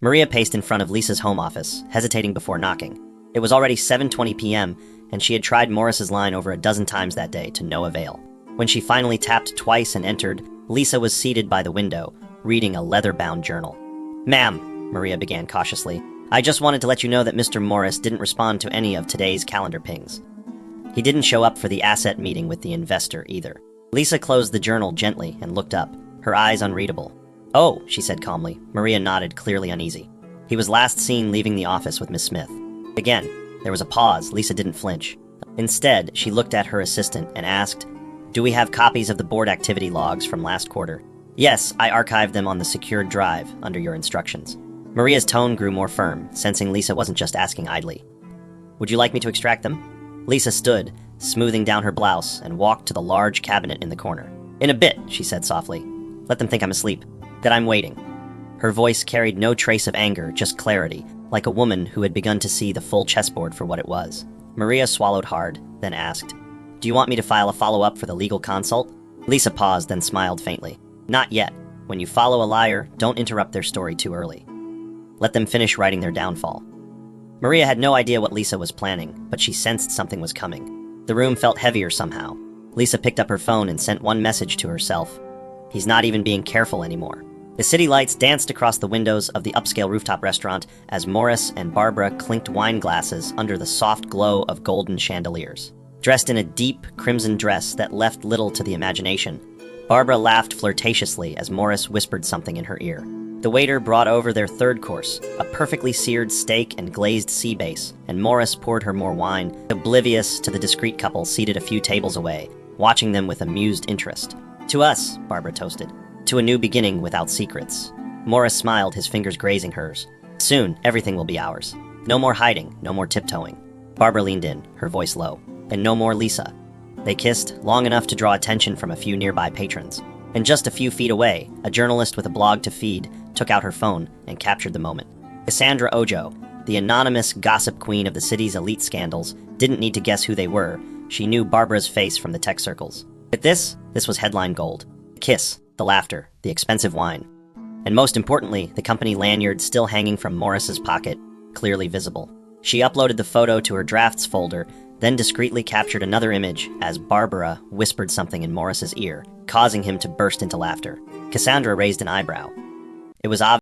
Maria paced in front of Lisa's home office, hesitating before knocking. It was already 7:20 p.m., and she had tried Morris's line over a dozen times that day to no avail. When she finally tapped twice and entered, Lisa was seated by the window, reading a leather-bound journal. "Ma'am," Maria began cautiously, "I just wanted to let you know that Mr. Morris didn't respond to any of today's calendar pings. He didn't show up for the asset meeting with the investor either." Lisa closed the journal gently and looked up, her eyes unreadable. "Oh," she said calmly. Maria nodded, clearly uneasy. "He was last seen leaving the office with Miss Smith." Again, there was a pause. Lisa didn't flinch. Instead, she looked at her assistant and asked, "Do we have copies of the board activity logs from last quarter?" "Yes, I archived them on the secured drive, under your instructions." Maria's tone grew more firm, sensing Lisa wasn't just asking idly. "Would you like me to extract them?" Lisa stood, smoothing down her blouse, and walked to the large cabinet in the corner. "In a bit," she said softly. "Let them think I'm asleep, that I'm waiting." Her voice carried no trace of anger, just clarity, like a woman who had begun to see the full chessboard for what it was. Maria swallowed hard, then asked, "Do you want me to file a follow-up for the legal consult?" Lisa paused, then smiled faintly. "Not yet. When you follow a liar, don't interrupt their story too early. Let them finish writing their downfall." Maria had no idea what Lisa was planning, but she sensed something was coming. The room felt heavier somehow. Lisa picked up her phone and sent one message to herself. "He's not even being careful anymore." The city lights danced across the windows of the upscale rooftop restaurant as Morris and Barbara clinked wine glasses under the soft glow of golden chandeliers. Dressed in a deep, crimson dress that left little to the imagination, Barbara laughed flirtatiously as Morris whispered something in her ear. The waiter brought over their third course, a perfectly seared steak and glazed sea bass, and Morris poured her more wine, oblivious to the discreet couple seated a few tables away, watching them with amused interest. "To us," Barbara toasted. "To a new beginning without secrets." Morris smiled, his fingers grazing hers. "Soon, everything will be ours. No more hiding, no more tiptoeing." Barbara leaned in, her voice low. "And no more Lisa." They kissed, long enough to draw attention from a few nearby patrons. And just a few feet away, a journalist with a blog to feed took out her phone and captured the moment. Cassandra Ojo, the anonymous gossip queen of the city's elite scandals, didn't need to guess who they were. She knew Barbara's face from the tech circles. But this was headline gold. The kiss, the laughter, the expensive wine. And most importantly, the company lanyard still hanging from Morris's pocket, clearly visible. She uploaded the photo to her drafts folder, then discreetly captured another image as Barbara whispered something in Morris's ear, causing him to burst into laughter. Cassandra raised an eyebrow. It was obvious